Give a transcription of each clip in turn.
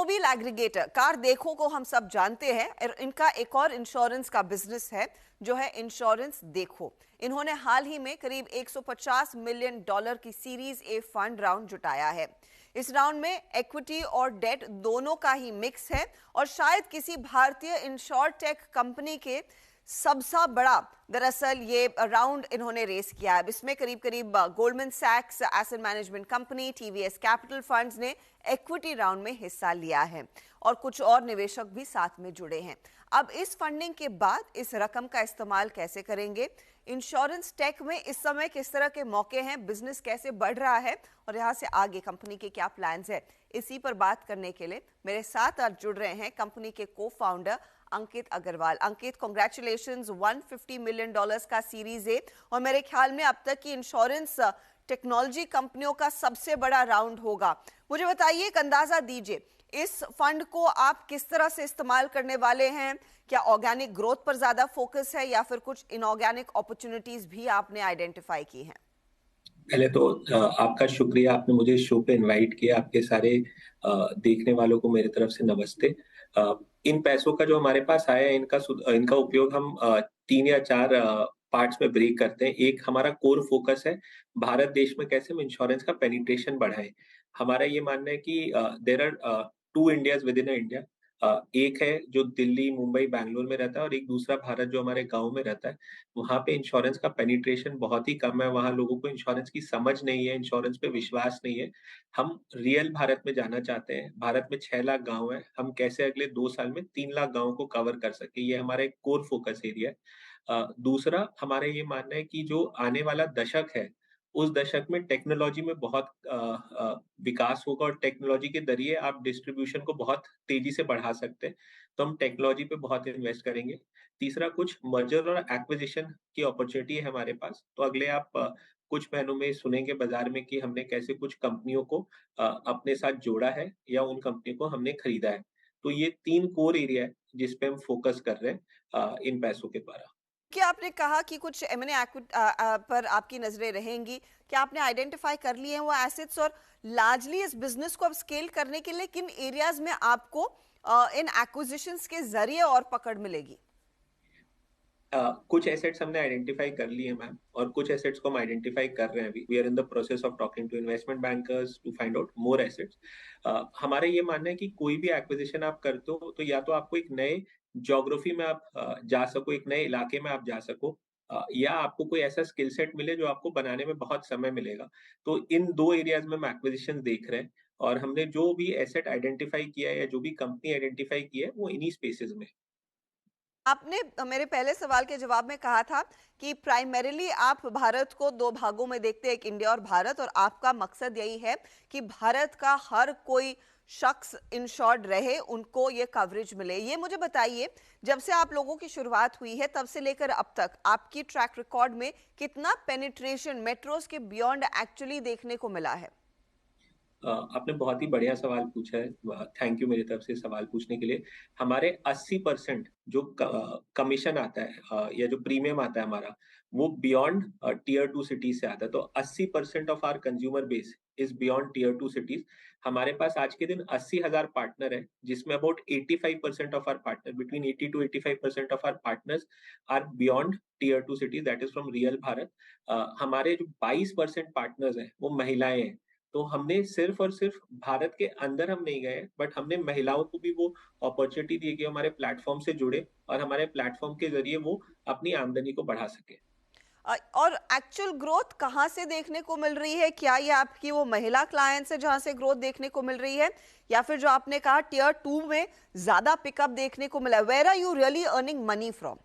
Mobile aggregator car देखो को हम सब जानते हैं और इनका एक और इंश्योरेंस का बिजनेस है जो है इंश्योरेंस देखो। इन्होंने हाल ही में करीब 150 मिलियन डॉलर की सीरीज ए फंड राउंड जुटाया है। इस राउंड में इक्विटी और डेट दोनों का ही मिक्स है और शायद किसी भारतीय इंश्योरटेक कंपनी के सबसे बड़ा दरअसल ये राउंड इन्होंने रेस किया है। इसमें करीब करीब गोल्डमैन सैक्स, asset management company, TVS capital funds ने इक्विटी राउंड में हिस्सा लिया है और कुछ और निवेशक भी साथ में जुड़े हैं। अब इस फंडिंग के बाद इस रकम का इस्तेमाल कैसे करेंगे, इंश्योरेंस टेक में इस समय किस तरह के मौके हैं, बिजनेस कैसे बढ़ रहा है और यहाँ से आगे कंपनी के क्या प्लान्स है, इसी पर बात करने के लिए मेरे साथ आज जुड़ रहे हैं कंपनी के को फाउंडर अंकित अग्रवाल। अंकित, कांग्रेचुलेशंस, 150 मिलियन डॉलर्स का सीरीज ए और मेरे ख्याल में अब तक की इंश्योरेंस टेक्नोलॉजी कंपनियों का सबसे बड़ा राउंड होगा। मुझे बताइए, एक अंदाजा दीजिए इस फंड को आप किस तरह से इस्तेमाल करने वाले हैं? क्या ऑर्गेनिक ग्रोथ पर ज्यादा फोकस है या फिर कुछ इनऑर्गेनिक अपॉर्चुनिटीज भी आपने आइडेंटिफाई की हैं? पहले तो आपका शुक्रिया, आपने मुझे शो पे इनवाइट किया। आपके सारे देखने वालों को मेरी तरफ से नमस्ते। इन पैसों का जो हमारे पास आया है, इनका उपयोग हम 3 या 4 पार्ट्स में ब्रेक करते हैं। एक हमारा कोर फोकस है भारत देश में कैसे हम इंश्योरेंस का पेनिट्रेशन बढ़ाएं। हमारा ये मानना है कि there are 2 Indias within India. एक है जो दिल्ली, मुंबई, बैंगलोर में रहता है और एक दूसरा भारत जो हमारे गांव में रहता है। वहाँ पे इंश्योरेंस का पेनिट्रेशन बहुत ही कम है। वहाँ लोगों को इंश्योरेंस की समझ नहीं है, इंश्योरेंस पे विश्वास नहीं है। हम रियल भारत में जाना चाहते हैं। भारत में 6 लाख गांव है। हम कैसे अगले 2 साल में 3 लाख गांवों को कवर कर सके, ये हमारा एक कोर फोकस एरिया है। दूसरा हमारा ये मानना है कि जो आने वाला दशक है, उस दशक में टेक्नोलॉजी में बहुत विकास होगा और टेक्नोलॉजी के जरिए आप डिस्ट्रीब्यूशन को बहुत तेजी से बढ़ा सकते हैं। तो हम टेक्नोलॉजी पे बहुत इन्वेस्ट करेंगे। तीसरा, कुछ मर्जर और एक्विजिशन की अपॉर्चुनिटी है हमारे पास। तो अगले आप कुछ महीनों में सुनेंगे बाजार में कि हमने कैसे कुछ कंपनियों को अपने साथ जोड़ा है या उन कंपनी को हमने खरीदा है। तो ये 3 कोर एरिया है जिस पे हम फोकस कर रहे हैं इन पैसों के द्वारा। क्या आपने कहा कि कुछ एम&ए पर आपकी नजरें रहेंगी, क्या आपने आइडेंटिफाई कर लिए हैं वो एसेट्स और लार्जली इस बिजनेस को अब स्केल करने के लिए किन एरियाज में आपको इन एक्विजिशंस के जरिए और पकड़ मिलेगी? कुछ एसेट्स हमने आइडेंटिफाई कर लिए मैम, और कुछ एसेट्स को हम आइडेंटिफाई कर रहे हैं अभी। We are in the process of talking to investment bankers to find out more assets. हमारा ये मानना है कि कोई भी एक्विजिशन आप करते हो तो या तो आपको एक नए ज्योग्राफी में आप जा सको, एक नए इलाके में आप जा सको, या आपको कोई ऐसा स्किल सेट मिले जो आपको बनाने में बहुत समय मिलेगा। तो इन 2 एरियाज में हम एक्विजिशन देख रहे हैं और हमने जो भी एसेट आइडेंटिफाई किया है या जो भी कंपनी आइडेंटिफाई की है वो इन्हीं स्पेसेस में। आपने मेरे पहले सवाल के जवाब में कहा था कि प्राइमरीली आप भारत को दो भागों में देखते हैं, एक इंडिया और भारत, और आपका मकसद यही है कि भारत का हर कोई शख्स इंश्योर्ड रहे, उनको ये कवरेज मिले। ये मुझे बताइए, जब से आप लोगों की शुरुआत हुई है तब से लेकर अब तक आपकी ट्रैक रिकॉर्ड में कितना पेनिट्रेशन मेट्रोज के बियॉन्ड एक्चुअली देखने को मिला है? आपने बहुत ही बढ़िया सवाल पूछा है। थैंक यू मेरी तरफ से सवाल पूछने के लिए। हमारे 80% जो कमीशन आता है या जो प्रीमियम आता है हमारा, वो बियॉन्ड टीयर 2 सिटीज से आता है। तो 80% of our consumer base is beyond tier 2 cities. हमारे पास आज के दिन 80,000 पार्टनर है, जिसमें about 85% of our partner, between 80 to 85% of our partners are beyond tier 2 cities, that is from real Bharat. हमारे जो 22% पार्टनर्स हैं वो महिलाएं हैं। तो हमने सिर्फ और सिर्फ भारत के अंदर हम नहीं गए, बट हमने महिलाओं को भी वो अपॉर्चुनिटी दी कि हमारे प्लेटफॉर्म से जुड़े और हमारे प्लेटफॉर्म के जरिए वो अपनी आमदनी को बढ़ा सके। और एक्चुअल ग्रोथ कहाँ से देखने को मिल रही है? क्या ये आपकी वो महिला क्लाइंट्स है जहां से ग्रोथ देखने को मिल रही है, या फिर जो आपने कहा टियर 2 में ज्यादा पिकअप देखने को मिला है? Where are you really earning money from?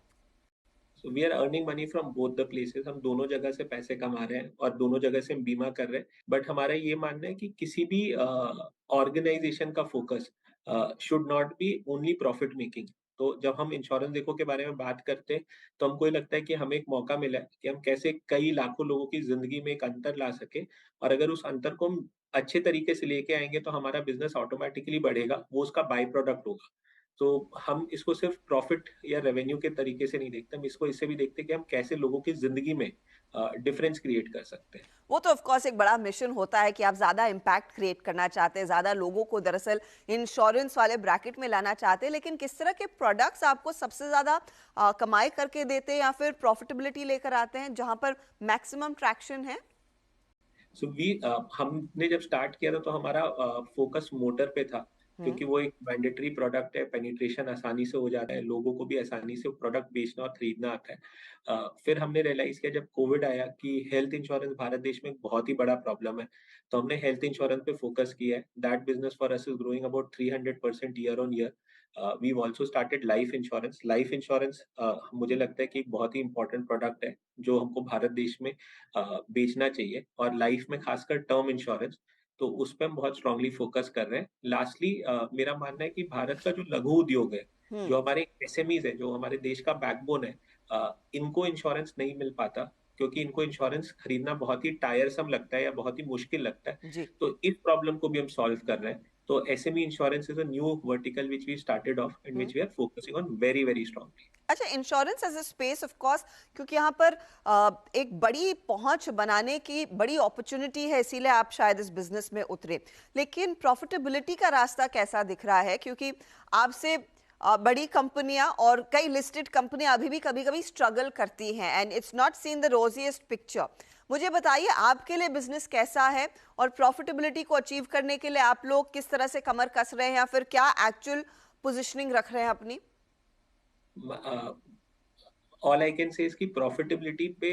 So we are earning money from both the places. हम दोनों जगह से पैसे कमा रहे हैं और दोनों जगह से हम बीमा कर रहे हैं। बट हमारा ये मानना है कि किसी भी ऑर्गेनाइजेशन का focus should not be only profit making. तो जब हम इंश्योरेंस देखो के बारे में बात करते हैं तो हमको ये लगता है कि हमें एक मौका मिला है कि हम कैसे कई लाखों लोगों की जिंदगी में एक अंतर ला सके, और अगर उस अंतर को हम अच्छे तरीके से लेके आएंगे तो हमारा बिजनेस ऑटोमेटिकली बढ़ेगा, वो उसका बाई प्रोडक्ट होगा। तो हम इसको सिर्फ प्रॉफिट या रेवेन्यू के तरीके से नहीं देखते, हम इसको इससे भी देखते हैं कि हम कैसे लोगों की जिंदगी में डिफरेंस क्रिएट कर सकते हैं। वो तो ऑफ कोर्स एक बड़ा मिशन होता है कि आप ज़्यादा इम्पैक्ट क्रिएट करना चाहते हैं, ज़्यादा लोगों को दरअसल इंश्योरेंस वाले ब्रैकेट में लाना चाहते हैं, लेकिन किस तरह के प्रोडक्ट्स आपको सबसे ज़्यादा कमाई करके देते हैं या फिर प्रॉफिटेबिलिटी लेकर आते हैं जहां पर मैक्सिमम ट्रैक्शन है? सो हमने जब स्टार्ट किया था तो हमारा फोकस मोटर पे था, हम्म। क्योंकि वो एक मैंडेटरी प्रोडक्ट है, पेनिट्रेशन आसानी से हो जाता है, लोगों को भी आसानी से प्रोडक्ट बेचना और खरीदना आता है। फिर हमने रियलाइज किया जब कोविड आया कि हेल्थ इंश्योरेंस भारत देश में एक बहुत ही बड़ा प्रॉब्लम है, तो हमने हेल्थ इंश्योरेंस पे फोकस किया है। That business for us is growing about 300% year on year. We also started life insurance. Life insurance मुझे लगता है कि एक बहुत ही इंपॉर्टेंट प्रोडक्ट है जो हमको भारत देश में बेचना चाहिए, और लाइफ में खासकर टर्म इंश्योरेंस, तो उस पे हम बहुत स्ट्रांगली फोकस कर रहे हैं। लास्टली मेरा मानना है कि भारत का जो लघु उद्योग है, हम्म। जो हमारे एसएमईज है, जो हमारे देश का बैकबोन है, इनको इंश्योरेंस नहीं मिल पाता, क्योंकि इनको इंश्योरेंस खरीदना बहुत ही टायरसम लगता है या बहुत ही मुश्किल लगता है। जी। तो इस प्रॉब्लम को भी हम सॉल्व कर रहे हैं। तो SME insurance is a new vertical which we started off and hmm. Which we are focusing on very very strongly. अच्छा, insurance as a space of course, क्योंकि यहाँ पर एक बड़ी पहुंच बनाने की बड़ी अपॉर्चुनिटी है, इसीलिए आप शायद इस बिजनेस में उतरे। लेकिन प्रॉफिटेबिलिटी का रास्ता कैसा दिख रहा है? क्योंकि आपसे बड़ी कंपनियां और कई लिस्टेड कंपनियां अभी भी कभी कभी स्ट्रगल करती हैं and it's not seen the rosiest picture. मुझे बताइए आपके लिए बिजनेस कैसा है और प्रॉफिटेबिलिटी को अचीव करने के लिए आप लोग किस तरह से कमर कस रहे हैं या फिर क्या एक्चुअल पोजिशनिंग रख रहे हैं अपनी? ऑल आई कैन से इसकी प्रॉफिटेबिलिटी पे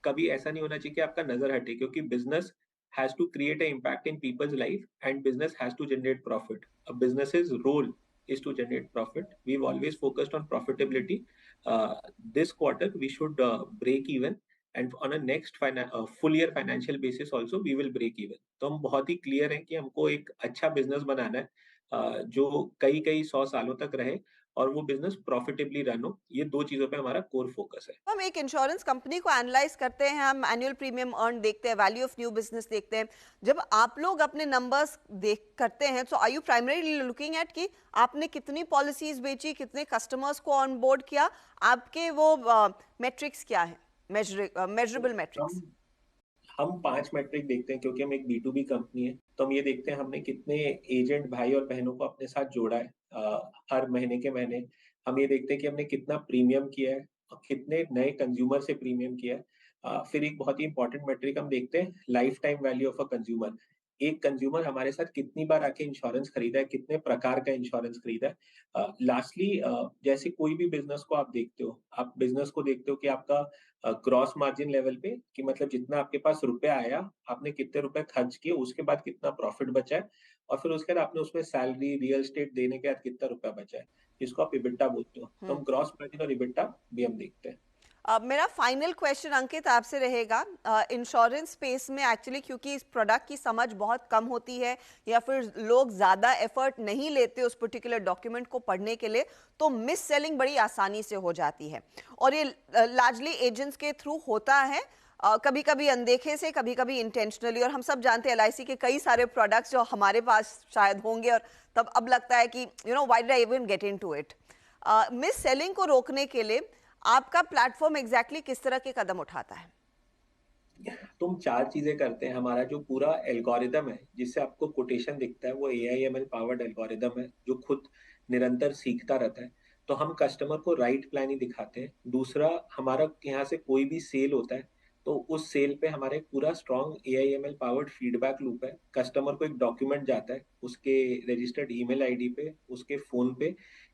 कभी ऐसा नहीं होना चाहिए कि आपका नजर हटे, क्योंकि business has to create a impact in peoples life and business has to generate profit. A businesses role is to generate profit. We've always focused on profitability. This quarter we should break even, and on a next full year financial basis also we will break even. तो हम बहुत ही clear हैं कि हमको एक अच्छा business बनाना है, जो कई कई 100 सालों तक रहे और वो बिजनेस प्रॉफिटेबली रन हो। ये दो चीजों पे हमारा कोर फोकस है। हम एक इंश्योरेंस कंपनी को एनालाइज करते हैं, हम एनुअल प्रीमियम अर्न देखते हैं, वैल्यू ऑफ न्यू बिजनेस देखते हैं। जब आप लोग अपने नंबर्स देख करते हैं तो are you primarily looking at कि आपने कितनी पॉलिसीज बेची, कितने कस्टमर्स को ऑन बोर्ड किया, आपके वो मेट्रिक्स क्या है, मेजरेबल मेट्रिक्स? हम हम 5 मैट्रिक देखते हैं, क्योंकि हम एक B2B कंपनी है। तो हम ये देखते हैं हमने कितने एजेंट भाई और बहनों को अपने साथ जोड़ा है हर महीने के महीने। हम ये देखते हैं कि हमने कितना प्रीमियम किया है और कितने नए कंज्यूमर से प्रीमियम किया है। फिर एक बहुत ही इंपॉर्टेंट मैट्रिक हम देखते हैं, life time value of a consumer. एक कंज्यूमर हमारे साथ कितनी बार आके इंश्योरेंस खरीदा है, कितने प्रकार का इंश्योरेंस खरीदा है। लास्टली जैसे कोई भी बिजनेस को आप देखते हो, आप बिजनेस को देखते हो कि आपका ग्रॉस मार्जिन लेवल पे, कि मतलब जितना आपके पास रुपया आया, आपने कितने रुपए खर्च किए, उसके बाद कितना प्रॉफिट बचा है, और फिर उसके बाद आपने उसमें सैलरी रियल एस्टेट देने के बाद कितना रुपया बचा है, जिसको आप इबिट्डा बोलते हो। तो हम ग्रॉस मार्जिन और इबिट्डा भी हम देखते हैं। मेरा फाइनल क्वेश्चन अंकित आपसे रहेगा, इंश्योरेंस स्पेस में एक्चुअली क्योंकि इस प्रोडक्ट की समझ बहुत कम होती है या फिर लोग ज़्यादा एफर्ट नहीं लेते उस पर्टिकुलर डॉक्यूमेंट को पढ़ने के लिए, तो मिस सेलिंग बड़ी आसानी से हो जाती है और ये लार्जली एजेंट्स के थ्रू होता है, कभी कभी अनदेखे से, कभी कभी इंटेंशनली। और हम सब जानते हैं एलआईसी के कई सारे प्रोडक्ट्स जो हमारे पास शायद होंगे और तब अब लगता है कि you know why did I even get into it. Miss selling को रोकने के लिए आपका प्लेटफॉर्म एग्जैक्टली किस तरह के कदम उठाता है? तुम 4 चीजें करते हैं। हमारा जो पूरा एल्गोरिदम है जिससे आपको कोटेशन दिखता है, वो AIML पावर्ड एल्गोरिदम है जो खुद निरंतर सीखता रहता है। तो हम कस्टमर को राइट प्लान ही दिखाते हैं। दूसरा, हमारा यहाँ से कोई भी सेल होता है तो उस सेल पे हमारा एक पूरा strong AIML powered feedback loop है। कस्टमर को एक डॉक्यूमेंट जाता है उसके रजिस्टर्ड ईमेल आईडी पे, उसके फोन पे,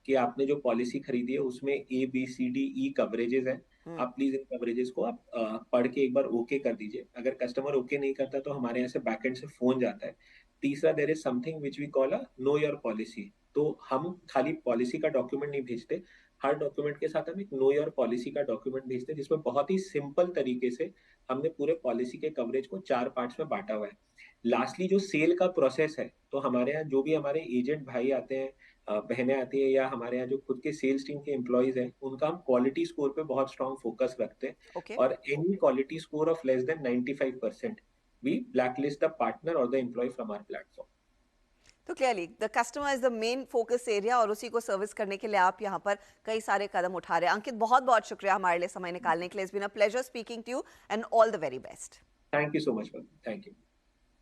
कि आपने जो पॉलिसी खरीदी है उसमें ABCDE कवरेजेस हैं, आप प्लीज इन कवरेजेस को आप पढ़ के एक बार ओके कर दीजिए। अगर कस्टमर ओके नहीं करता तो हमारे यहाँ से बैकएंड से फोन जाता है। तीसरा, there is something which we call a know your policy. तो हम खाली पॉलिसी का डॉक्यूमेंट नहीं भेजते, हर डॉक्यूमेंट के साथ हम एक नो योर पॉलिसी का डॉक्यूमेंट भेजते हैं, जिसमें बहुत ही सिंपल तरीके से हमने पूरे पॉलिसी के कवरेज को 4 पार्ट्स में बांटा हुआ है। लास्टली जो सेल का प्रोसेस है, तो हमारे यहाँ जो भी हमारे एजेंट भाई आते हैं, बहनें आती है, या हमारे यहाँ जो खुद के सेल्स टीम के एम्प्लॉयज हैं, उनका हम क्वालिटी स्कोर पे बहुत स्ट्रांग फोकस रखते हैं। ओके। और any quality score of less than 95% we blacklist the partner और the employ from our platform. तो clearly the customer is the main focus area और उसी को सर्विस करने के लिए आप यहाँ पर कई सारे कदम उठा रहे हैं। अंकित, बहुत बहुत शुक्रिया हमारे लिए समय निकालने के लिए। It's been a pleasure speaking to you and all the very best. Thank you so much ma'am, thank you.